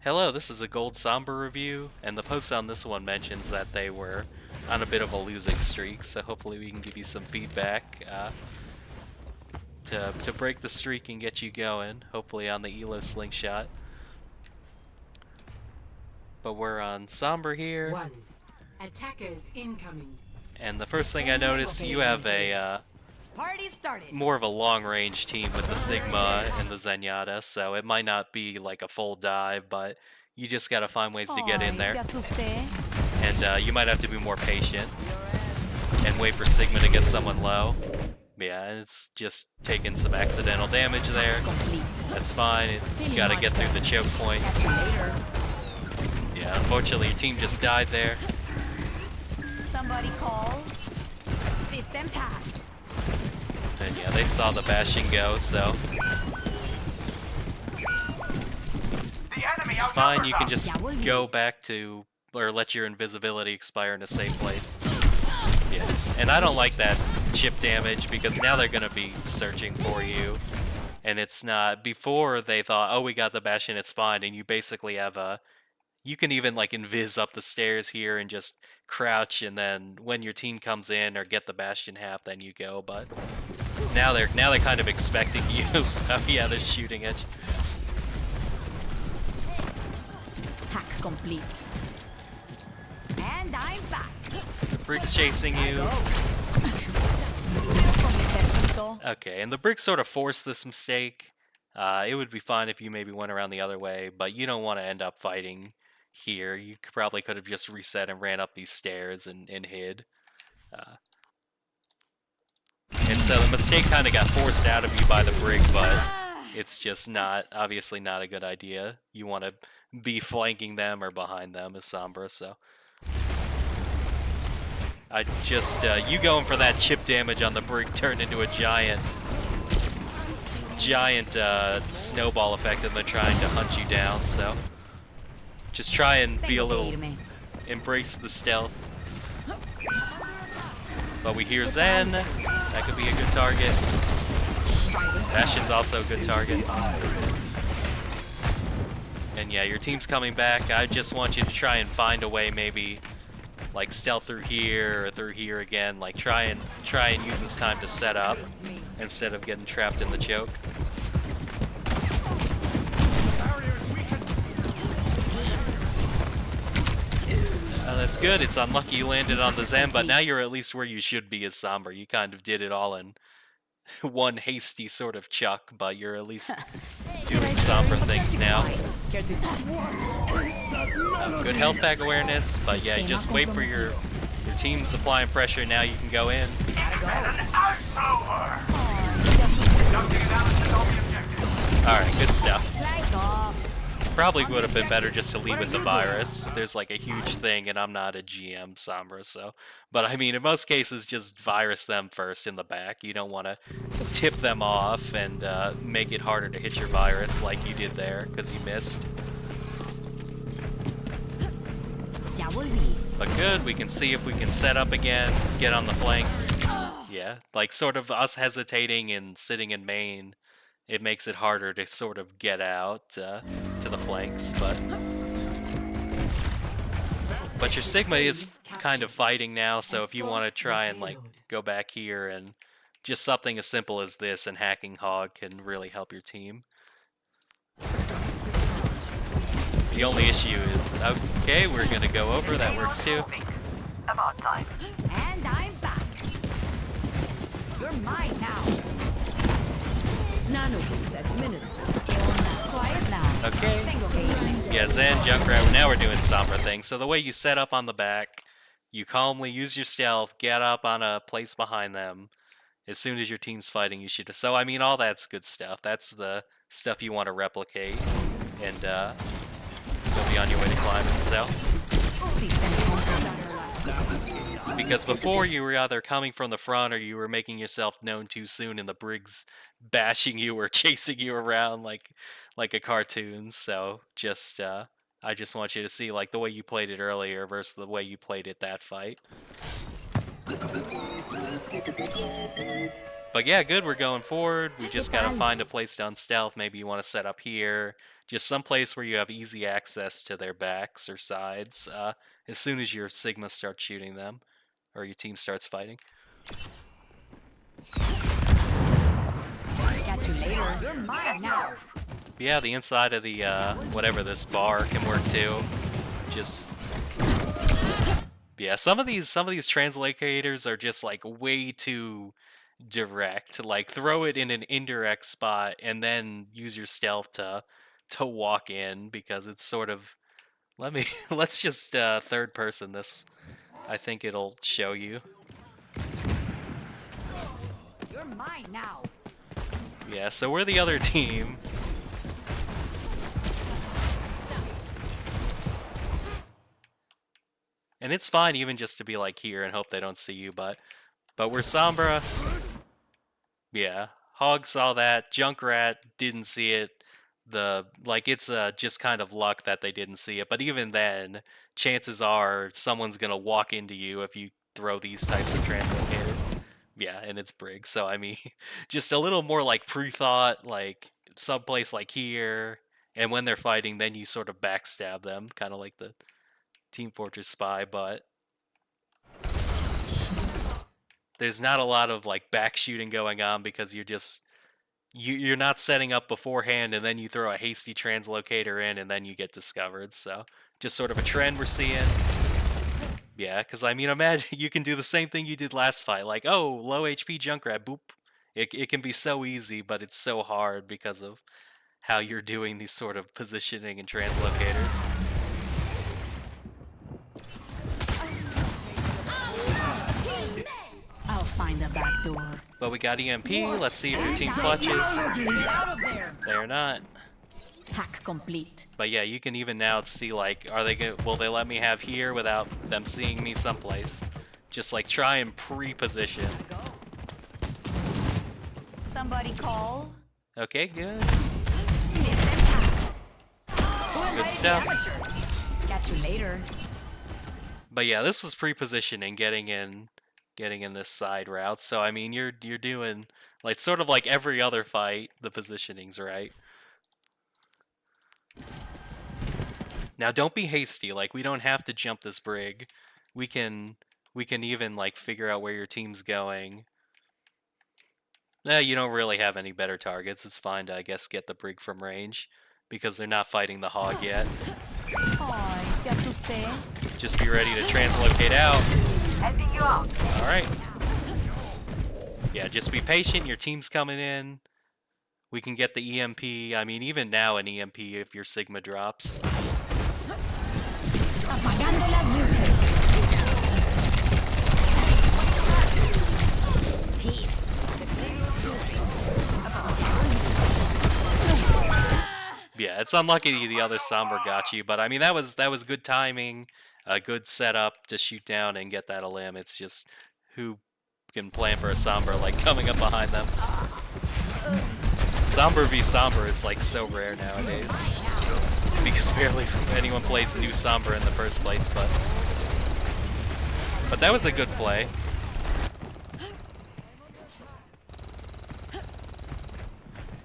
Hello, this is a Gold Sombra review, and the post on this one mentions that they were on a bit of a losing streak, so hopefully we can give you some feedback to break the streak and get you going, hopefully on the Elo Slingshot. But we're on Sombra here. One. Attackers incoming. And the first thing I noticed, you have a Party started. more of a long-range team with the Sigma and the Zenyatta, so it might not be like a full dive, but you just gotta find ways to get in there. And you might have to be more patient and wait for Sigma to get someone low. Yeah, it's just taking some accidental damage there. That's fine. You gotta get through the choke point. Yeah, unfortunately your team just died there. Somebody call. Systems hacked. And yeah, they saw the bashing go, so it's fine. You can just go back to, or let your invisibility expire in a safe place. Yeah, and I don't like that chip damage because now they're gonna be searching for you, and it's not. Before they thought, oh, we got the bastion, it's fine, and you basically have a. You can even like invis up the stairs here and just crouch, and then when your team comes in or get the bastion half, then you go. But now they're kind of expecting you. Oh yeah, they're shooting at you. Hack complete. And I'm back. The Brig's chasing you. Okay, and the Brig sort of forced this mistake. It would be fine if you maybe went around the other way, but you don't want to end up fighting here. You probably could have just reset and ran up these stairs and hid. And so the mistake kind of got forced out of you by the Brig, but it's just obviously not a good idea. You want to be flanking them or behind them as Sombra, so. I just, you going for that chip damage on the Brig turned into a giant snowball effect of them trying to hunt you down, so. Just try and be a little, embrace the stealth. But we hear Zen, that could be a good target. Bastion's also a good target. And yeah, your team's coming back. I just want you to try and find a way, maybe like stealth through here or through here again. Like try and use this time to set up instead of getting trapped in the choke. That's good. It's unlucky you landed on the Zen, but now you're at least where you should be as Sombra. You kind of did it all in one hasty sort of chuck, but you're at least doing Sombra things now. Good health pack awareness, but yeah, you just wait for your team's applying pressure. Now you can go in. Alright, good stuff. Probably would have been better just to lead with the virus. There's like a huge thing, and I'm not a GM Sombra, so. But I mean, in most cases, just virus them first in the back. You don't want to tip them off and make it harder to hit your virus like you did there, because you missed. But good, we can see if we can set up again, get on the flanks. Yeah, like sort of us hesitating and sitting in main. It makes it harder to sort of get out to the flanks, but your Sigma is kind of fighting now, so if you want to try and like go back here and just something as simple as this and hacking Hog can really help your team. The only issue is, okay, we're gonna go over, that works too. About time. And I'm back. You're mine now. Okay. Yeah, Zen, Junkrat, now we're doing Sombra things. So the way you set up on the back, you calmly use your stealth, get up on a place behind them. As soon as your team's fighting, you should. So I mean, all that's good stuff. That's the stuff you want to replicate, and you'll be on your way to climbing. So. Because before you were either coming from the front or you were making yourself known too soon and the Brig's bashing you or chasing you around like a cartoon. So just I just want you to see like the way you played it earlier versus the way you played it that fight. But yeah, good, we're going forward. We just gotta find a place to unstealth. Maybe you want to set up here, just someplace where you have easy access to their backs or sides as soon as your Sigma starts shooting them, or your team starts fighting. Catch you later. You're mine now. But yeah, the inside of the whatever this bar can work too. Just yeah, some of these translocators are just like way too direct. Like throw it in an indirect spot and then use your stealth to walk in, because it's sort of let's just third person this. I think it'll show you. You're mine now. Yeah, so we're the other team. And it's fine even just to be like here and hope they don't see you, but we're Sombra. Yeah, Hog saw that. Junkrat didn't see it. It's just kind of luck that they didn't see it. But even then, chances are someone's gonna walk into you if you throw these types of translocators. Yeah, and it's Brig. So I mean, just a little more like pre-thought, like someplace like here. And when they're fighting, then you sort of backstab them, kind of like the Team Fortress Spy, but there's not a lot of like back shooting going on because you're not setting up beforehand and then you throw a hasty translocator in and then you get discovered. So just sort of a trend we're seeing. Yeah, because I mean, imagine you can do the same thing you did last fight. Like, oh, low HP Junkrat, boop. It can be so easy, but it's so hard because of how you're doing these sort of positioning and translocators. I'll find the back door. But we got EMP. Let's see if your team clutches. Get out of there. They're not. Hack complete. But yeah, you can even now see like, will they let me have here without them seeing me someplace? Just like try and pre-position. Somebody call. Okay, good. System hacked. Good stuff. Catch you later. But yeah, this was pre-positioning, getting in this side route. So I mean, you're doing like sort of like every other fight, the positioning's right. Now don't be hasty. Like we don't have to jump this Brig. We can even like figure out where your team's going. You don't really have any better targets. It's fine to, I guess, get the Brig from range because they're not fighting the Hog yet. Ay, te asusté. Just be ready to translocate out. Helping you out. Alright. Yeah, just be patient. Your team's coming in. We can get the EMP. I mean, even now an EMP if your Sigma drops. Apagando las luces. Peace. Yeah, it's unlucky the other Sombra got you, but I mean that was good timing, a good setup to shoot down and get that limb. It's just who can plan for a Sombra like coming up behind them. Sombra v Sombra is like so rare nowadays because barely anyone plays new Sombra in the first place. But that was a good play.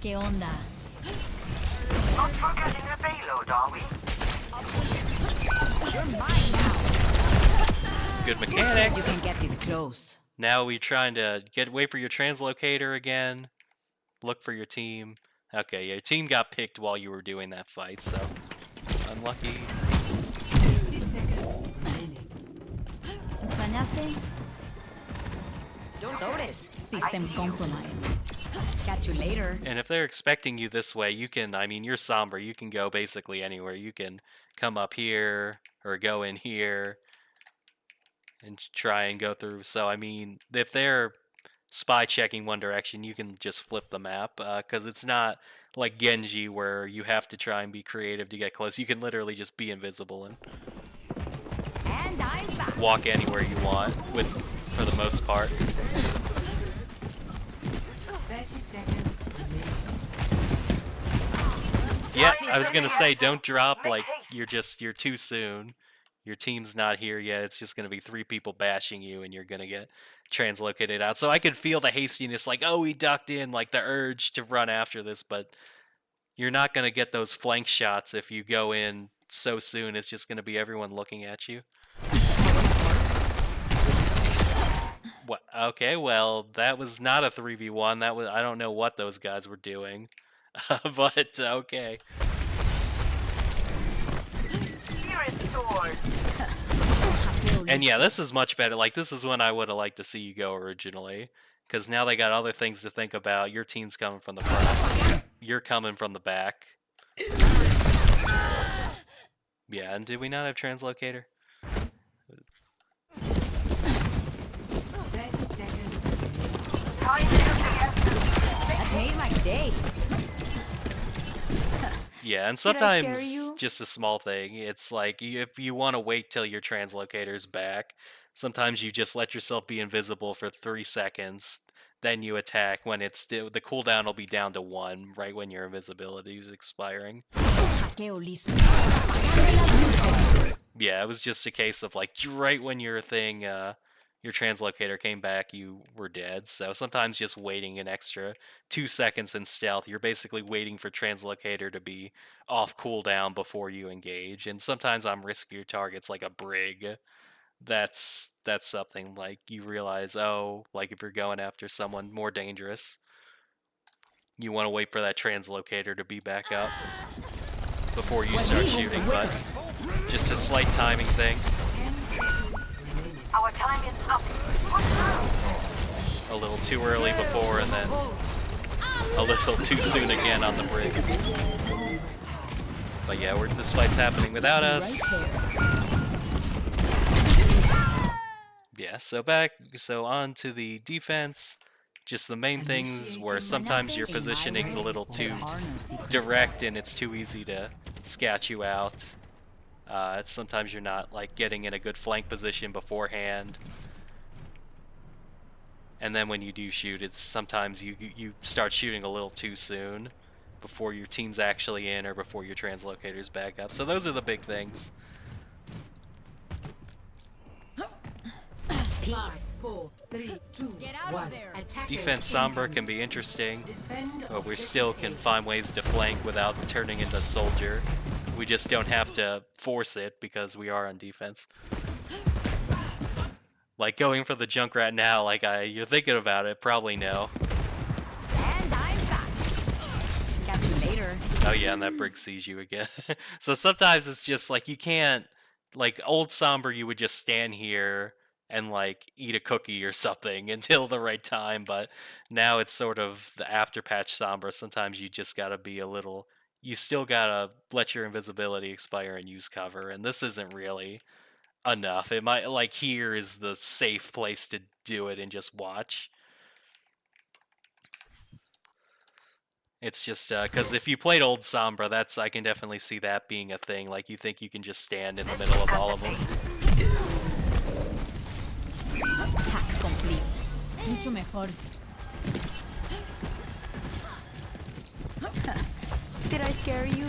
¿Qué onda? Not forgetting the payload, are we? You're mine now. Good You mechanics. can get this close. Now we're trying to wait for your translocator again. Look for your team. Okay, yeah, your team got picked while you were doing that fight, so unlucky. ¿Fallaste? Sobres. System compromised. Catch you later. And if they're expecting you this way, you can, I mean, you're Sombra, you can go basically anywhere. You can come up here or go in here and try and go through. So, I mean, if they're spy checking one direction, you can just flip the map because it's not like Genji where you have to try and be creative to get close. You can literally just be invisible and I'm back. walk anywhere you want for the most part. 30 seconds. Yeah, I was gonna say don't drop like you're too soon. Your team's not here yet. It's just gonna be 3 people bashing you and you're gonna get translocated out. So I could feel the hastiness, like, oh, he ducked in, like the urge to run after this, but You're not gonna get those flank shots if you go in so soon. It's just gonna be everyone looking at you. What? Okay, well, that was not a 3v1. That was, I don't know what those guys were doing. But, okay. Spirit sword. And yeah, this is much better. Like, this is when I would have liked to see you go originally. Because now they got other things to think about. Your team's coming from the front. You're coming from the back. Yeah, and did we not have translocator? 30 seconds. Time to get That made my day. Yeah, and Did I sometimes scare you? just a small thing. It's like if you want to wait till your translocator's back, sometimes you just let yourself be invisible for 3 seconds, then you attack when it's the cooldown will be down to 1 right when your invisibility is expiring. Hackeo listo. Yeah, it was just a case of like right when your thing your translocator came back, you were dead. So sometimes just waiting an extra 2 seconds in stealth, you're basically waiting for translocator to be off cooldown before you engage. And sometimes on riskier targets like a brig, that's something like you realize, oh, like if you're going after someone more dangerous, you want to wait for that translocator to be back up before you start shooting, but just a slight timing thing. Our time is up. A little too early before and then a little too soon again on the brig. But yeah, this fight's happening without us. Yeah, so on to the defense. Just the main things where sometimes your positioning's a little too direct and it's too easy to scat you out. Sometimes you're not like getting in a good flank position beforehand. And then when you do shoot, it's sometimes you start shooting a little too soon before your team's actually in or before your translocator's back up. So those are the big things. 5, 4, 3, 2, 1. Defense Sombra can be interesting, but we still can find ways to flank without turning into soldier. We just don't have to force it because we are on defense. Like going for the Junkrat now, like you're thinking about it, probably no. And I'm back. Catch you later. Oh yeah, and that brig sees you again. So sometimes it's just like you can't, like old Sombra, you would just stand here and like eat a cookie or something until the right time, but now it's sort of the after patch Sombra. Sometimes you just gotta be a little, you still gotta let your invisibility expire and use cover, and this isn't really enough. It might, like, here is the safe place to do it and just watch. It's just because if you played old Sombra, I can definitely see that being a thing. Like, you think you can just stand in the middle of all of them. Hack complete. Mucho mejor. Did I scare you?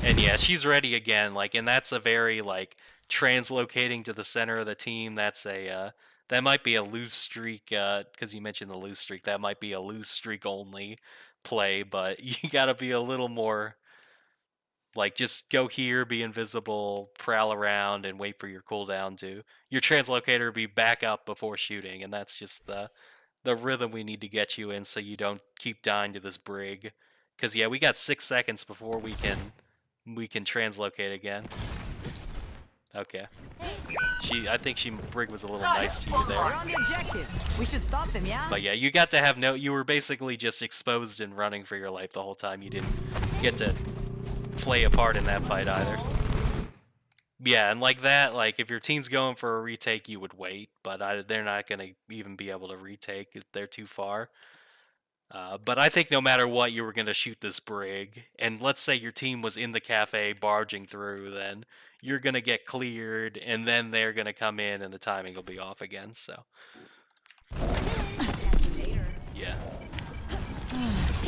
And yeah, she's ready again. Like, and that's a very like translocating to the center of the team. That's a that might be a lose streak because you mentioned the lose streak. That might be a lose streak only play, but you gotta be a little more like just go here, be invisible, prowl around, and wait for your cooldown to your translocator to be back up before shooting, and that's just the rhythm we need to get you in so you don't keep dying to this brig. Because yeah, we got 6 seconds before we can translocate again. Okay. I think brig was a little nice to you We're there. on the objective. We should stop them, yeah? But yeah, you got to have you were basically just exposed and running for your life the whole time. You didn't get to play a part in that fight either. Yeah, and like that, like if your team's going for a retake, you would wait, but they're not going to even be able to retake if they're too far. But I think no matter what, you were going to shoot this brig, and let's say your team was in the cafe barging through, then you're going to get cleared, and then they're going to come in, and the timing will be off again, so. Yeah.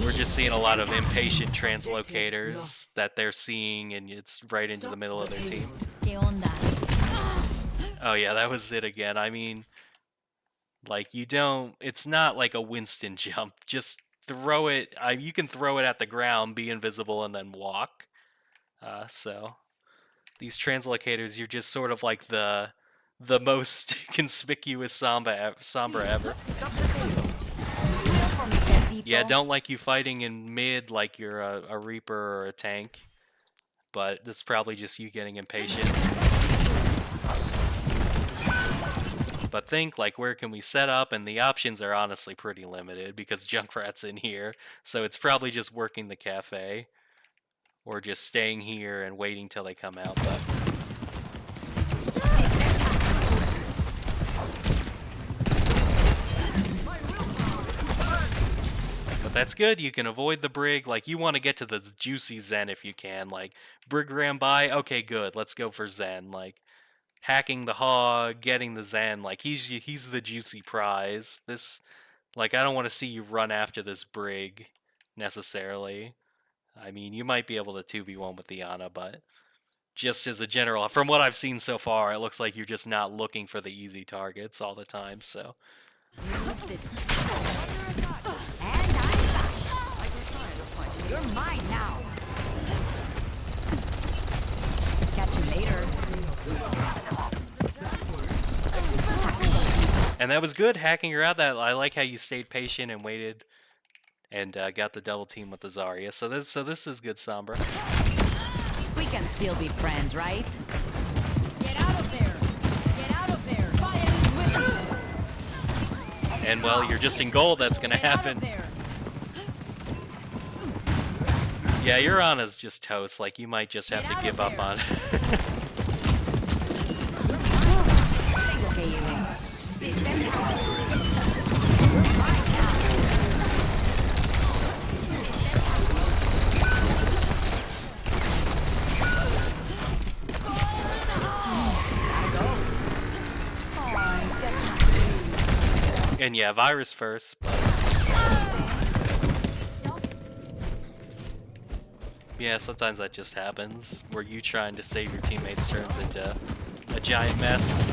We're just seeing a lot of impatient translocators that they're seeing, and it's right into the middle of their team. ¿Qué onda? Oh yeah, that was it again. I mean, like it's not like a Winston jump. Just throw it. You can throw it at the ground, be invisible, and then walk. So these translocators, you're just sort of like the most conspicuous Sombra ever. Yeah, don't like you fighting in mid like you're a Reaper or a tank, but that's probably just you getting impatient. But think, like, where can we set up? And the options are honestly pretty limited because Junkrat's in here, so it's probably just working the cafe or just staying here and waiting till they come out. But that's good. You can avoid the Brig. Like, you want to get to the juicy Zen if you can. Like, Brig ran by. Okay, good. Let's go for Zen. Like, hacking the hog, getting the Zen. Like, he's the juicy prize. This, like, I don't want to see you run after this Brig necessarily. I mean, you might be able to 2v1 with the Ana, but just as a general, from what I've seen so far, it looks like you're just not looking for the easy targets all the time, so. You're mine now. Catch you later. And that was good, hacking her out. That I like how you stayed patient and waited, and got the double team with the Zarya. So this is good, Sombra. We can still be friends, right? Get out of there! Get out of there! Fire is with you! And well, you're just in gold. That's gonna happen. Yeah, your Ana's just toast. Like, you might just have to give up on it. And yeah, virus first. But... yeah, sometimes that just happens, where you trying to save your teammates turns into a giant mess.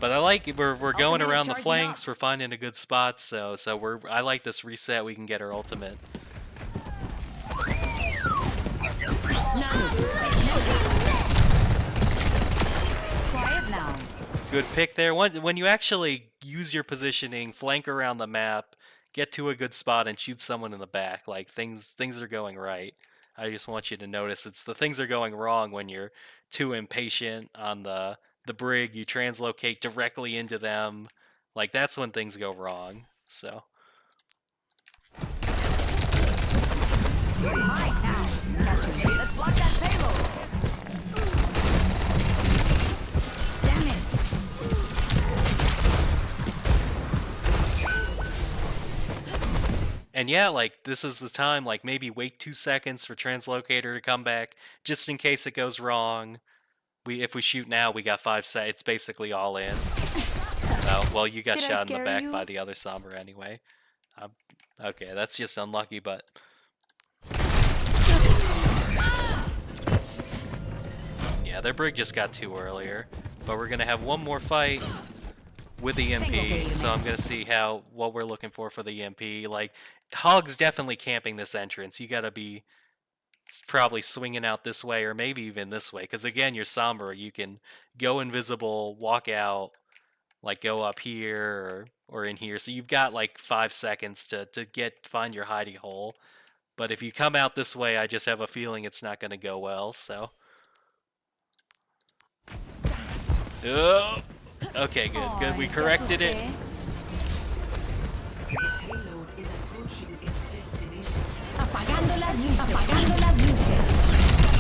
But I like we're going around the flanks. We're finding a good spot, so I like this reset. We can get our ultimate. Quiet now. Good pick there. When you actually use your positioning, flank around the map, get to a good spot, and shoot someone in the back, like things are going right. I just want you to notice it's the things are going wrong when you're too impatient on the Brig. You translocate directly into them, like that's when things go wrong. So. You're mine now. Catch you. Let's block that payload. Damn it. And yeah, like, this is the time, like, maybe wait 2 seconds for Translocator to come back, just in case it goes wrong. If we shoot now, we got 5 seconds. It's basically all in. Oh, well, you got shot in the back by the other Sombra anyway. Okay, that's just unlucky, but... yeah, their Brig just got 2 earlier. But we're going to have one more fight with the EMP, so I'm going to see what we're looking for the EMP. Like, Hog's definitely camping this entrance. You got to be probably swinging out this way or maybe even this way, because again, you're Sombra. You can go invisible, walk out, like go up here or in here. So you've got like 5 seconds to find your hidey hole. But if you come out this way, I just have a feeling it's not going to go well, so... oh. Okay, good. We corrected it.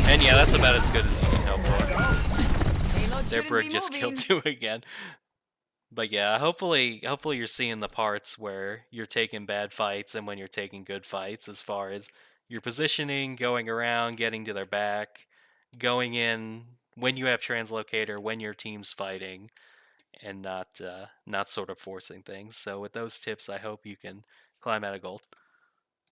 And yeah, that's about as good as you can hope for. Their Brig just killed 2 again. But yeah, hopefully you're seeing the parts where you're taking bad fights and when you're taking good fights, as far as your positioning, going around, getting to their back, going in when you have Translocator, when your team's fighting, and not sort of forcing things. So with those tips, I hope you can climb out of gold.